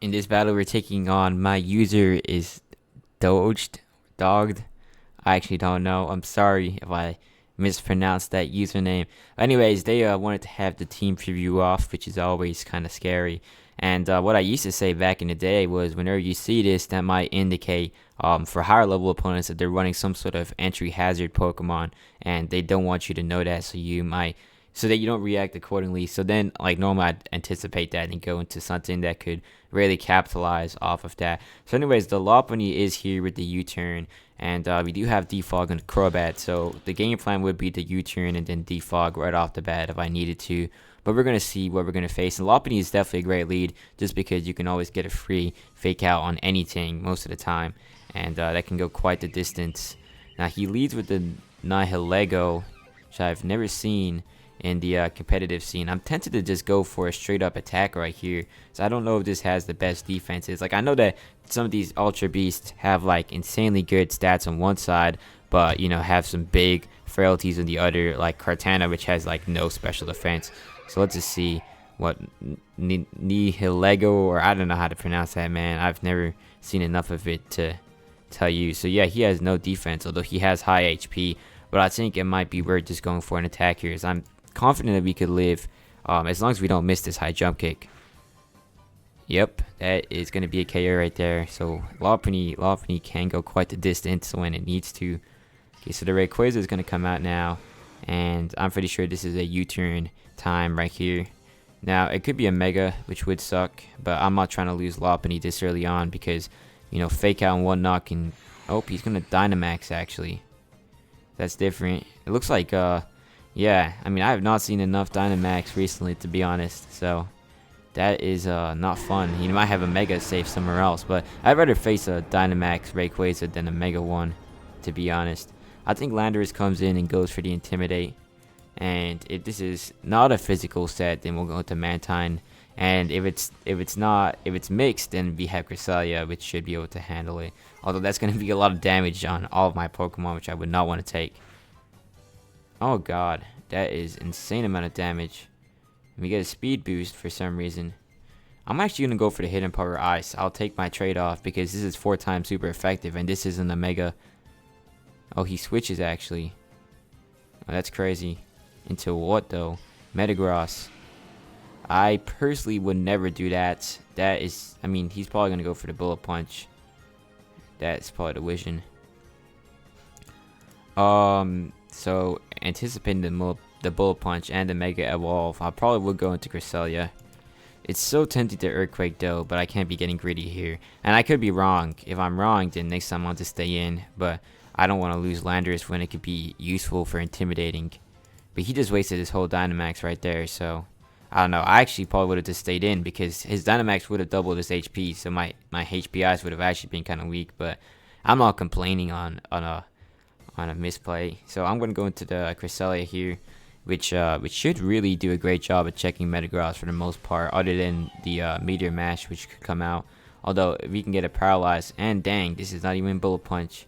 In this battle, we're taking on my user is Dogged. I actually don't know. I'm sorry if I mispronounced that username. Anyways, they wanted to have the team preview off, which is always kind of scary. And what I used to say back in the day was whenever you see this, that might indicate for higher level opponents that they're running some sort of entry hazard Pokemon, and they don't want you to know that, so that you don't react accordingly. So then, like normally, I'd anticipate that and go into something that could really capitalize off of that. So, anyways, the Lopunny is here with the U-turn, and we do have Defog and Crobat. So the game plan would be the U-turn and then Defog right off the bat if I needed to. But we're gonna see what we're gonna face. And Lopunny is definitely a great lead, just because you can always get a free fake out on anything most of the time, and that can go quite the distance. Now he leads with the Nihilego, which I've never seen in the competitive scene. I'm tempted to just go for a straight up attack right here. So I don't know if this has the best defenses. Like I know that some of these Ultra Beasts have like insanely good stats on one side, but have some big frailties on the other, like Kartana, which has like no special defense. So let's just see what Nihilego, or I don't know how to pronounce that, man. I've never seen enough of it to tell you. So yeah, he has no defense, although he has high HP. But I think it might be worth just going for an attack here, as I'm confident that we could live as long as we don't miss this high jump kick. Yep, that is going to be a KO right there. So Lopunny can go quite the distance when it needs to. Okay, so the Rayquaza is going to come out now, and I'm pretty sure this is a U-turn time right here. Now it could be a Mega, which would suck, but I'm not trying to lose Lopunny this early on, because fake out and whatnot can. Oh, he's going to Dynamax actually. That's different. It looks like yeah, I mean, I have not seen enough Dynamax recently, to be honest, so that is not fun. He might have a Mega safe somewhere else, but I'd rather face a Dynamax Rayquaza than a Mega one, to be honest. I think Landorus comes in and goes for the Intimidate, and if this is not a physical set, then we'll go to Mantine, and if it's mixed, then we have Cresselia, which should be able to handle it. Although that's going to be a lot of damage on all of my Pokemon, which I would not want to take. Oh god, that is insane amount of damage. We get a speed boost for some reason. I'm actually going to go for the Hidden Power Ice. I'll take my trade-off because this is 4 times super effective, and this isn't a Mega. Oh, he switches actually. Oh, that's crazy. Into what though? Metagross. I personally would never do that. That is, I mean, he's probably going to go for the Bullet Punch. That's probably the vision. So anticipating the Bullet Punch and the Mega Evolve, I probably would go into Cresselia. It's so tempting to Earthquake though, but I can't be getting greedy here. And I could be wrong. If I'm wrong, then next time I'll just stay in. But I don't want to lose Landorus when it could be useful for intimidating. But he just wasted his whole Dynamax right there, so I don't know. I actually probably would have just stayed in, because his Dynamax would have doubled his HP, so my HPIs would have actually been kind of weak. But I'm not complaining on a misplay. So I'm going to go into the Cresselia here, which should really do a great job at checking Metagross for the most part, other than the Meteor Mash, which could come out. Although if we can get it paralyzed, and dang, this is not even Bullet Punch.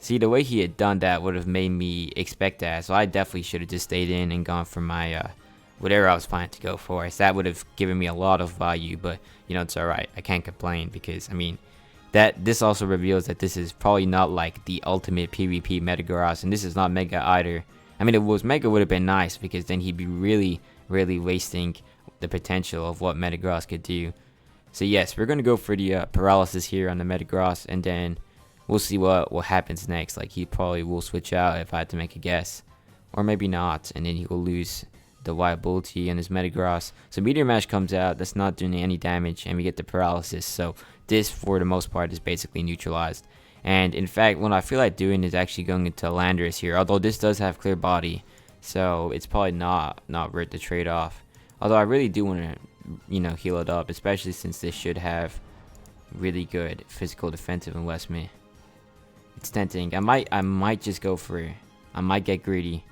See, the way he had done that would have made me expect that, so I definitely should have just stayed in and gone for my whatever I was planning to go for. So that would have given me a lot of value, but it's alright. I can't complain, because I mean, this also reveals that this is probably not like the ultimate PvP Metagross, and this is not Mega either. I mean, if it was Mega, would have been nice, because then he'd be really wasting the potential of what Metagross could do. So yes, we're gonna go for the paralysis here on the Metagross, and then we'll see what happens next. Like, he probably will switch out if I had to make a guess, or maybe not, and then he will lose the Viability and his Metagross. So Meteor Mash comes out, that's not doing any damage, and we get the paralysis. So this, for the most part, is basically neutralized. And in fact, what I feel like doing is actually going into Landorus here, although this does have Clear Body, so it's probably not worth the trade-off. Although I really do want to, heal it up, especially since this should have really good physical defensive investment. It's tempting. I might just go for it. I might get greedy.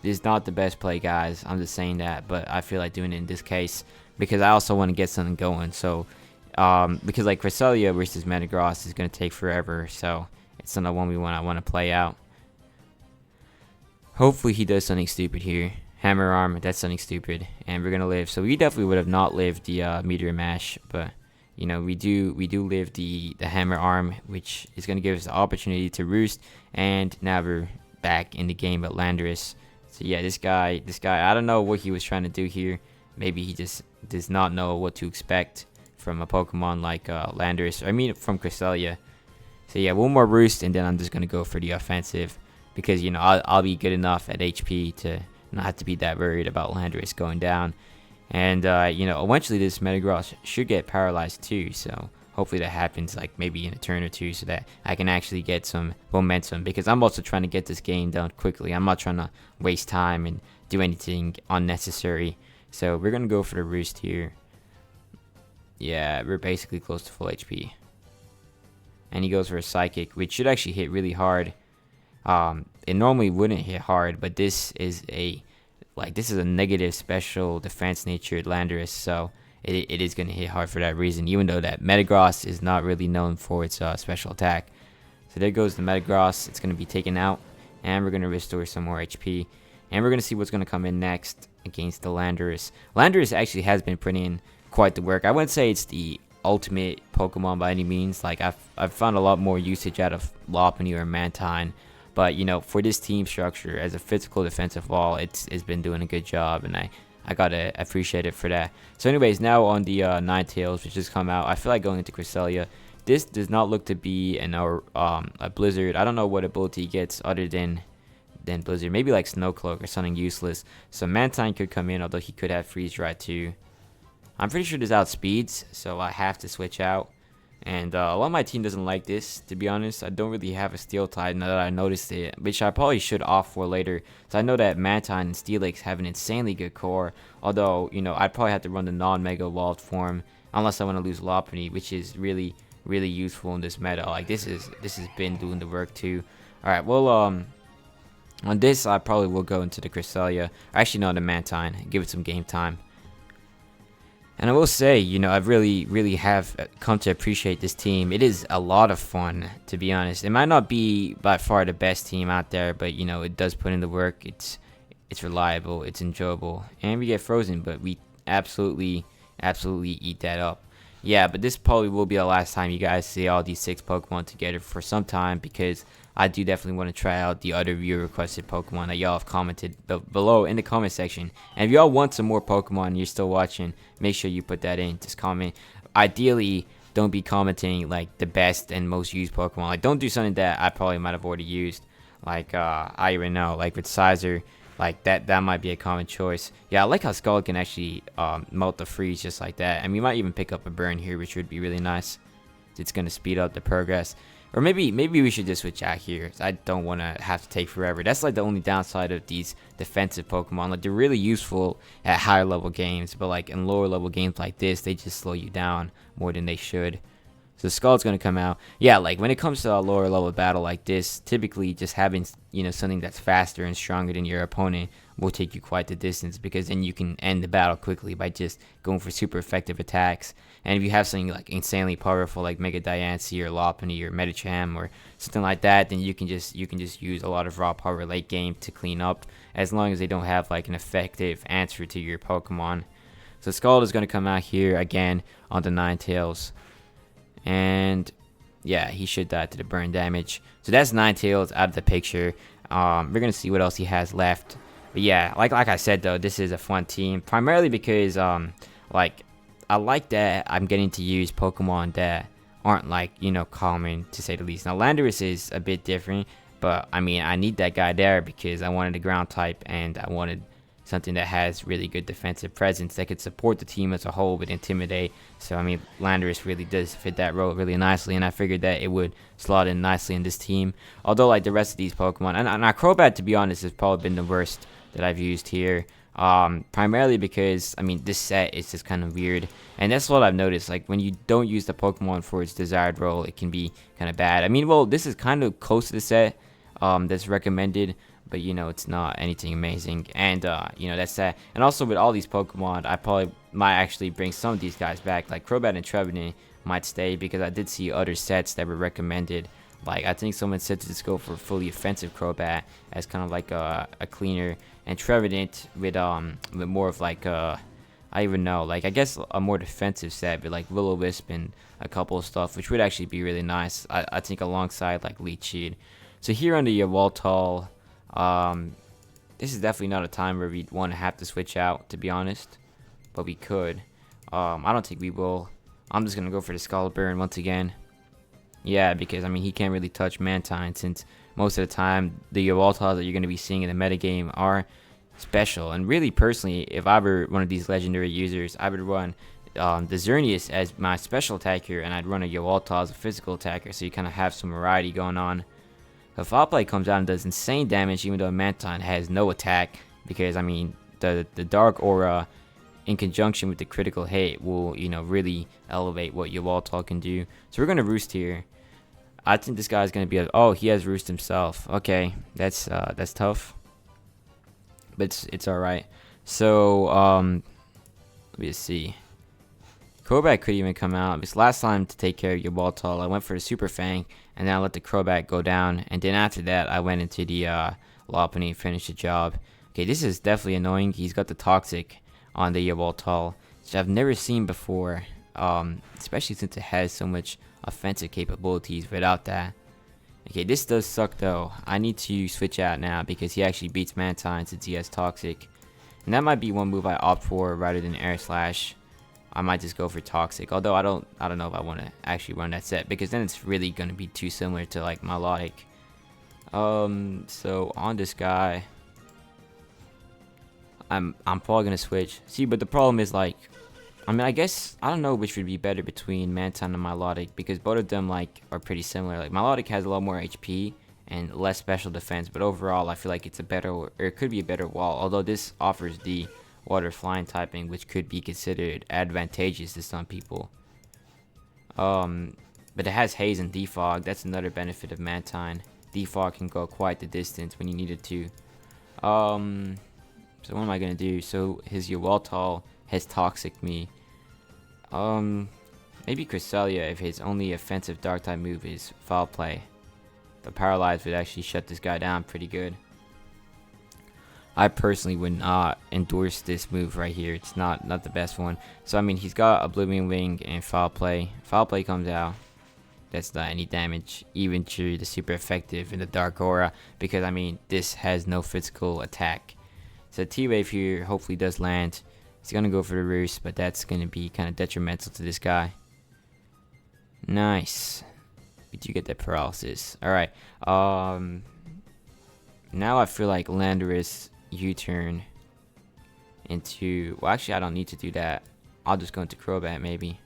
This is not the best play, guys. I'm just saying that, but I feel like doing it in this case, because I also want to get something going. So because like Cresselia versus Metagross is going to take forever, so it's not one I want to play out. Hopefully he does something stupid here. Hammer Arm, that's something stupid, and we're going to live. So we definitely would have not lived the Meteor Mash, but we do live the hammer arm, which is going to give us the opportunity to roost. And now we're back in the game with Landorus. So yeah, this guy, I don't know what he was trying to do here. Maybe he just does not know what to expect from a Pokemon like Landorus. I mean, from Cresselia. So yeah, one more roost, and then I'm just gonna go for the offensive, because I'll be good enough at HP to not have to be that worried about Landorus going down. And eventually this Metagross should get paralyzed too. So hopefully that happens like maybe in a turn or two, so that I can actually get some momentum, because I'm also trying to get this game done quickly. I'm not trying to waste time and do anything unnecessary. So we're gonna go for the roost here. Yeah, we're basically close to full HP. And he goes for a Psychic, which should actually hit really hard. It normally wouldn't hit hard, but this is a negative special defense natured Landorus, so it is going to hit hard for that reason, even though that Metagross is not really known for its special attack. So there goes the Metagross. It's going to be taken out, and we're going to restore some more HP. And we're going to see what's going to come in next against the Landorus. Landorus actually has been putting in quite the work. I wouldn't say it's the ultimate Pokemon by any means. Like, I've found a lot more usage out of Lopunny or Mantine, but for this team structure as a physical defensive wall, it's been doing a good job, and I gotta appreciate it for that. So anyways, now on the Ninetails, which just come out, I feel like going into Cresselia. This does not look to be a Blizzard. I don't know what ability he gets other than Blizzard. Maybe like Snow Cloak or something useless. So Mantine could come in, although he could have Freeze Dry too. I'm pretty sure this outspeeds, so I have to switch out. And a lot of my team doesn't like this, to be honest. I don't really have a Steel type now that I noticed it, which I probably should opt for later. So I know that Mantine and Steelix have an insanely good core, although, I'd probably have to run the non-Mega Evolved form, unless I want to lose Lopunny, which is really, really useful in this meta. Like, this has been doing the work too. Alright, well, on this, I probably will go into the Cresselia. Actually, no, the Mantine. Give it some game time. And I will say, I really have come to appreciate this team. It is a lot of fun, to be honest. It might not be by far the best team out there, but, it does put in the work. It's reliable. It's enjoyable. And we get frozen, but we absolutely eat that up. Yeah, but this probably will be the last time you guys see all these 6 Pokemon together for some time, because I do definitely want to try out the other viewer requested Pokemon that y'all have commented below in the comment section. And if y'all want some more Pokemon and you're still watching, make sure you put that in. Just comment. Ideally, don't be commenting like the best and most used Pokemon. Like, don't do something that I probably might have already used. Like, I even know, like with Sizer, like that might be a common choice. Yeah, I like how Skull can actually melt the freeze just like that. And we might even pick up a burn here, which would be really nice. It's going to speed up the progress. Or maybe we should just switch out here. I don't want to have to take forever. That's like the only downside of these defensive Pokemon. Like, they're really useful at higher level games, but like in lower level games like this, they just slow you down more than they should. So Skull's going to come out. Yeah, like when it comes to a lower level battle like this, typically just having, something that's faster and stronger than your opponent will take you quite the distance, because then you can end the battle quickly by just going for super effective attacks. And if you have something like insanely powerful like Mega Diancie or Lopunny or Medicham or something like that, then you can just use a lot of raw power late game to clean up, as long as they don't have like an effective answer to your Pokemon. So Skull is going to come out here again on the Ninetails. And yeah, he should die to the burn damage. So that's Ninetails out of the picture. We're gonna see what else he has left. But yeah, like I said though, this is a fun team, primarily because like I like that I'm getting to use Pokemon that aren't like common, to say the least. Now Landorus is a bit different, but I mean, I need that guy there because I wanted a ground type, and I wanted something that has really good defensive presence that could support the team as a whole with Intimidate. So I mean, Landorus really does fit that role really nicely, and I figured that it would slot in nicely in this team. Although like the rest of these Pokemon, and Crobat, to be honest, has probably been the worst that I've used here. Primarily because, I mean, this set is just kind of weird, and that's what I've noticed. Like, when you don't use the Pokemon for its desired role, it can be kind of bad. I mean, well, this is kind of close to the set that's recommended, but it's not anything amazing. And that's that. And also with all these Pokemon, I probably might actually bring some of these guys back. Like Crobat and Trevenant might stay, because I did see other sets that were recommended. Like, I think someone said to just go for fully offensive Crobat as kind of like a cleaner, and Trevenant with more of like a I even know. Like, I guess a more defensive set, but like Will-O-Wisp and a couple of stuff, which would actually be really nice. I think alongside like Leech Seed. So here under your Yveltal, this is definitely not a time where we'd want to have to switch out, to be honest. But we could. I don't think we will. I'm just gonna go for the Skull Burn once again. Yeah, because I mean he can't really touch Mantine, since most of the time the Yveltals that you're gonna be seeing in the metagame are special. And really, personally, if I were one of these legendary users, I would run the Xerneas as my special attacker, and I'd run a Yveltal as a physical attacker, so you kind of have some variety going on. The Foul Play comes out and does insane damage, even though Mantine has no attack, because I mean the Dark Aura in conjunction with the critical hit will, you know, really elevate what Yveltal can do. So we're gonna Roost here. I think this guy's gonna be oh, he has Roost himself. Okay, that's tough, but it's all right. So let me see. Crobat could even come out. This last time to take care of Yveltal, I went for the Super Fang, and then I let the Crobat go down, and then after that I went into the Lopunny and finished the job. Okay, this is definitely annoying. He's got the Toxic on the Yveltal, which I've never seen before, especially since it has so much offensive capabilities without that. Okay, this does suck though. I need to switch out now because he actually beats Mantine since he has Toxic, and that might be one move I opt for rather than Air Slash. I might just go for Toxic, although I don't know if I want to actually run that set, because then it's really going to be too similar to like Milotic. So on this guy, I'm probably gonna switch. See, but the problem is, like, I mean, I guess I don't know which would be better between Mantine and Milotic, because both of them like are pretty similar. Like Milotic has a lot more HP and less special defense, but overall I feel like it's a better, or it could be a better wall. Although this offers the water flying typing, which could be considered advantageous to some people. But it has Haze and Defog. That's another benefit of Mantine. Defog can go quite the distance when you need it to. So what am I gonna do? So his Yveltal has Toxic me. Maybe Cresselia if his only offensive Dark type move is Foul Play. The Paralyze would actually shut this guy down pretty good. I personally would not endorse this move right here. It's not the best one. So I mean, he's got Oblivion Wing and Foul Play. Foul Play comes out. That's not any damage, even through the super effective in the Dark Aura, because I mean this has no physical attack. So T-Wave here hopefully does land. He's gonna go for the Roost, but that's gonna be kind of detrimental to this guy. Nice. We do get that paralysis. Alright. Now I feel like Landorus U-turn into, well, actually I don't need to do that. I'll just go into Crobat maybe.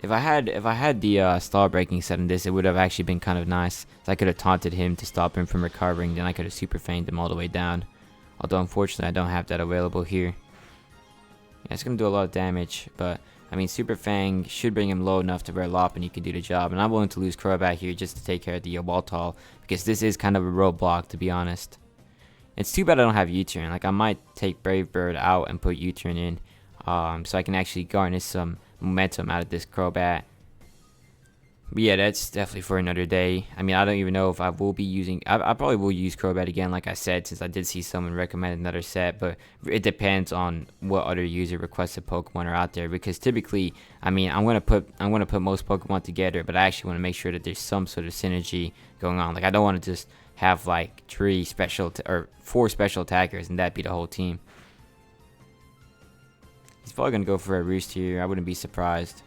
If I had the stall breaking set in this, it would have actually been kind of nice. So I could have taunted him to stop him from recovering, then I could have super fanged him all the way down. Although unfortunately I don't have that available here. Yeah, it's gonna do a lot of damage, but I mean Super Fang should bring him low enough to where Lopunny can do the job, and I'm willing to lose Crobat here just to take care of the Yveltal, because this is kind of a roadblock, to be honest. It's too bad I don't have U-turn. Like I might take Brave Bird out and put U-turn in, so I can actually garnish some momentum out of this Crobat. But yeah, that's definitely for another day. I mean, I don't even know if I will be using, I probably will use Crobat again, like I said, since I did see someone recommend another set, but it depends on what other user requested Pokemon are out there, because typically, I mean, I'm gonna put most Pokemon together, but I actually want to make sure that there's some sort of synergy going on. Like I don't want to just have like 4 special attackers and that be the whole team. He's probably gonna go for a Roost here. I wouldn't be surprised.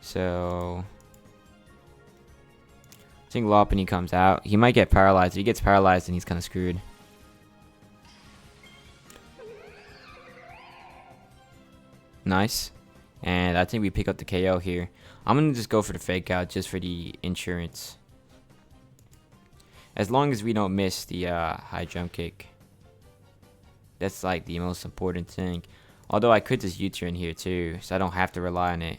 So I think Lopunny comes out. He might get paralyzed. If he gets paralyzed, then he's kind of screwed. Nice. And I think we pick up the KO here. I'm gonna just go for the fake out just for the insurance. As long as we don't miss the high jump kick. That's like the most important thing. Although I could just U-turn here too, so I don't have to rely on it.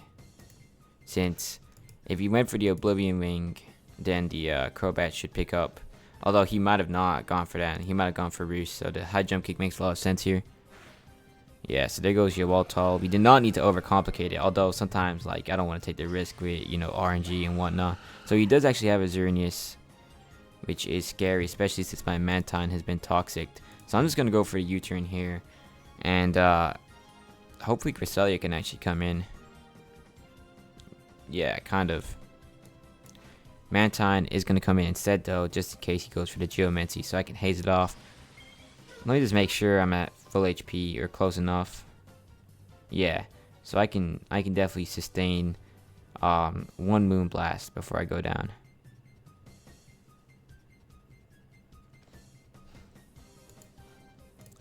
Since if he went for the Oblivion Wing, then the Crobat should pick up. Although he might have not gone for that. He might have gone for Roost, so the high jump kick makes a lot of sense here. Yeah, so there goes Yveltal. We did not need to overcomplicate it, although sometimes like I don't want to take the risk with, you know, RNG and whatnot. So he does actually have a Xerneas, which is scary, especially since my Mantine has been toxic. So I'm just gonna go for a U-turn here, and hopefully Cresselia can actually come in. Yeah, kind of. Mantine is gonna come in instead though, just in case he goes for the Geomancy, so I can haze it off. Let me just make sure I'm at full HP or close enough. Yeah, so I can definitely sustain one Moonblast before I go down.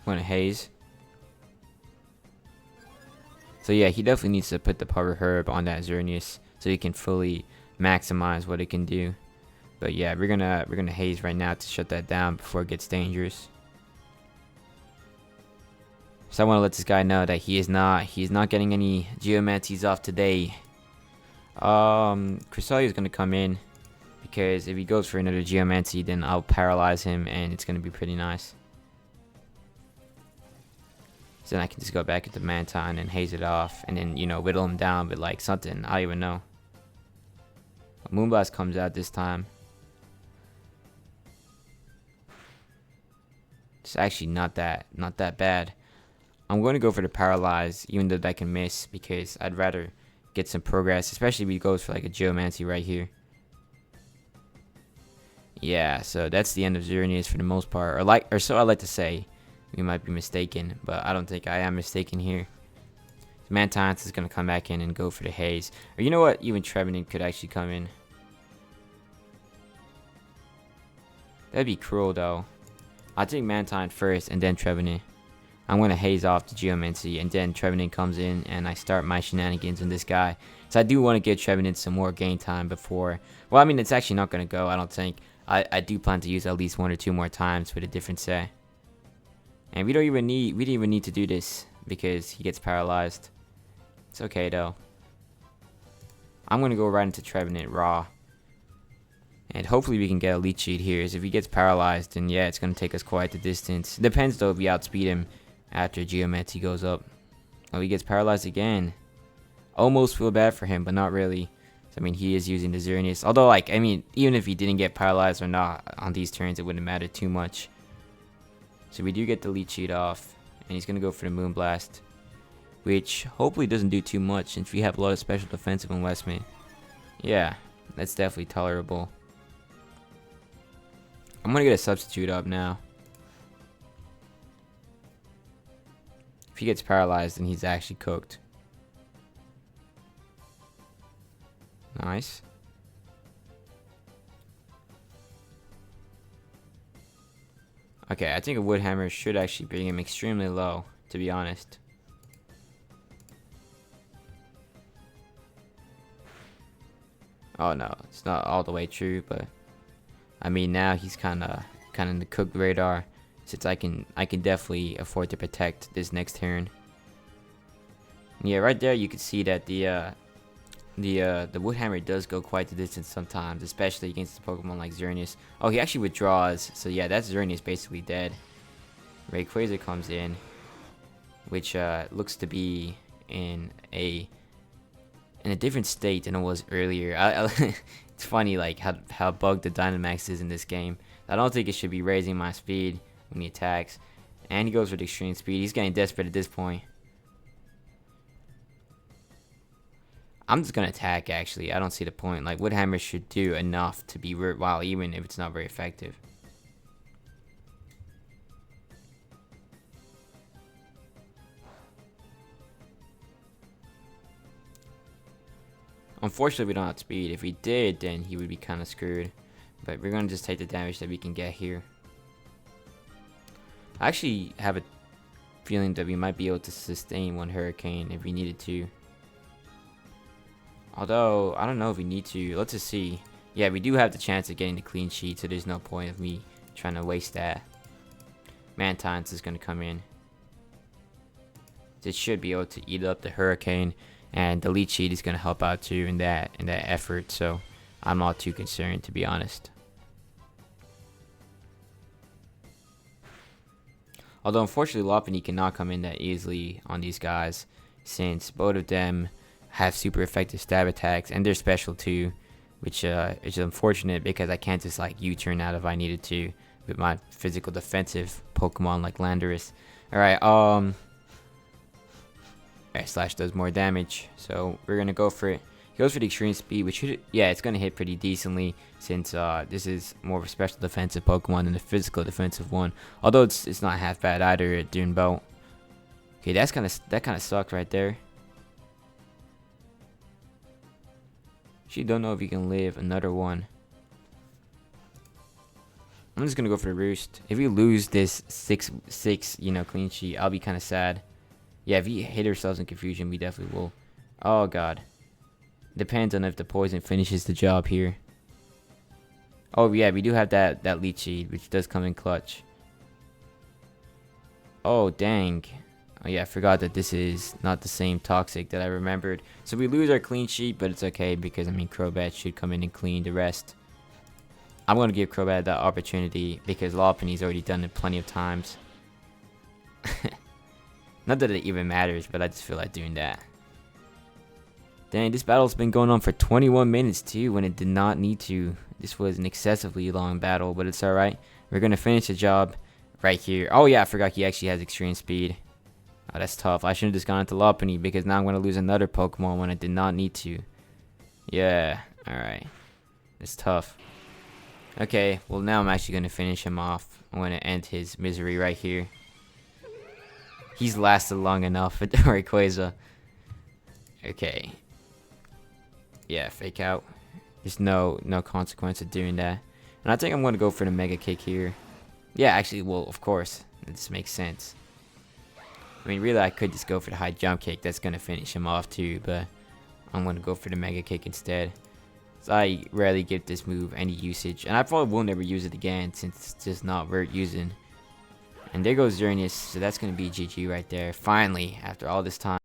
I'm gonna haze. So yeah, he definitely needs to put the Power Herb on that Xerneas so he can fully maximize what it can do. But yeah, we're gonna haze right now to shut that down before it gets dangerous. So I want to let this guy know that he's not getting any Geomancies off today. Cresselia is gonna come in because if he goes for another Geomancy, then I'll paralyze him and it's gonna be pretty nice. So then I can just go back into Mantine and haze it off, and then, you know, whittle him down with like something. I don't even know. Moonblast comes out this time. It's actually not that bad. I'm going to go for the paralyze, even though that can miss, because I'd rather get some progress, especially if he goes for like a Geomancy right here. Yeah, so that's the end of Xerneas for the most part, or so I like to say. We might be mistaken, but I don't think I am mistaken here. Mantine is going to come back in and go for the haze. Or you know what? Even Trevenant could actually come in. That'd be cruel though. I'll take Mantine first and then Trevenant. I'm going to haze off the Geomancy, and then Trevenant comes in and I start my shenanigans on this guy. So I do want to give Trevenant some more game time before. Well, I mean, it's actually not going to go, I don't think. I do plan to use at least 1 or 2 more times with a different set. And we didn't even need to do this because he gets paralyzed. It's okay though. I'm going to go right into Trevenant raw. And hopefully we can get a lead sheet here. As if he gets paralyzed, then yeah, it's going to take us quite the distance. Depends though if we outspeed him after Geomancy goes up. Oh, he gets paralyzed again. Almost feel bad for him, but not really. I mean, he is using the Xerneas. Although, like, I mean, even if he didn't get paralyzed or not on these turns, it wouldn't matter too much. So we do get the lead sheet off. And he's going to go for the Moonblast, which hopefully doesn't do too much since we have a lot of special defensive investment. Yeah, that's definitely tolerable. I'm going to get a substitute up now. If he gets paralyzed, then he's actually cooked. Nice. Okay, I think a Wood Hammer should actually bring him extremely low, to be honest. Oh no, it's not all the way true, but I mean now he's kind of in the cooked radar, since I can definitely afford to protect this next turn. Yeah, right there you can see that the Wood Hammer does go quite the distance sometimes, especially against a Pokemon like Xerneas. Oh, he actually withdraws, so yeah, that's Xerneas basically dead. Rayquaza comes in, which looks to be in a different state than it was earlier. It's funny like how bugged the Dynamax is in this game. I don't think it should be raising my speed when he attacks, and he goes for the extreme speed. He's getting desperate at this point. I'm just gonna attack actually. I don't see the point. Like, Wood Hammer should do enough to be worthwhile even if it's not very effective. Unfortunately, we don't outspeed. If we did, then he would be kind of screwed. But we're gonna just take the damage that we can get here. I actually have a feeling that we might be able to sustain one Hurricane if we needed to. Although, I don't know if we need to. Let's just see. Yeah, we do have the chance of getting the clean sheet, so there's no point of me trying to waste that. Mantine is going to come in. It should be able to eat up the Hurricane, and the lead sheet is going to help out too in that effort, so I'm not too concerned, to be honest. Although, unfortunately, Lopunny cannot come in that easily on these guys, since both of them have super effective stab attacks, and they're special too, which is unfortunate because I can't just like U-turn out if I needed to. with my physical defensive Pokemon like Landorus. Alright, Slash does more damage, so we're gonna go for it. He goes for the extreme speed, which should, yeah, it's gonna hit pretty decently since this is more of a special defensive Pokemon than the physical defensive one. Although it's not half bad either at Dunebolt. Okay, that kind of sucked right there. Actually, don't know if he can live another one. I'm just gonna go for the Roost. If we lose this 6-6, you know, clean sheet, I'll be kind of sad. Yeah, if we hit ourselves in confusion, we definitely will. Oh god. Depends on if the poison finishes the job here. Oh yeah, we do have that leech seed, which does come in clutch. Oh dang. Oh yeah, I forgot that this is not the same toxic that I remembered. So we lose our clean sheet, but it's okay because I mean Crobat should come in and clean the rest. I'm gonna give Crobat that opportunity because Lopunny's already done it plenty of times. Not that it even matters, but I just feel like doing that. Dang, this battle's been going on for 21 minutes too when it did not need to. This was an excessively long battle, but it's alright. We're gonna finish the job right here. Oh yeah, I forgot he actually has extreme speed. Oh, that's tough. I should have just gone into Lopunny because now I'm gonna lose another Pokemon when I did not need to. Yeah, alright. It's tough. Okay, well now I'm actually gonna finish him off. I'm gonna end his misery right here. He's lasted long enough with Rayquaza. Okay. Yeah, fake out. There's no consequence of doing that. And I think I'm gonna go for the Mega Kick here. Yeah, actually, well, of course. This makes sense. I mean, really, I could just go for the high jump kick. That's gonna finish him off too, but I'm gonna go for the Mega Kick instead. So I rarely give this move any usage, and I probably will never use it again since it's just not worth using. And there goes Xerneas, so that's gonna be GG right there. Finally, after all this time.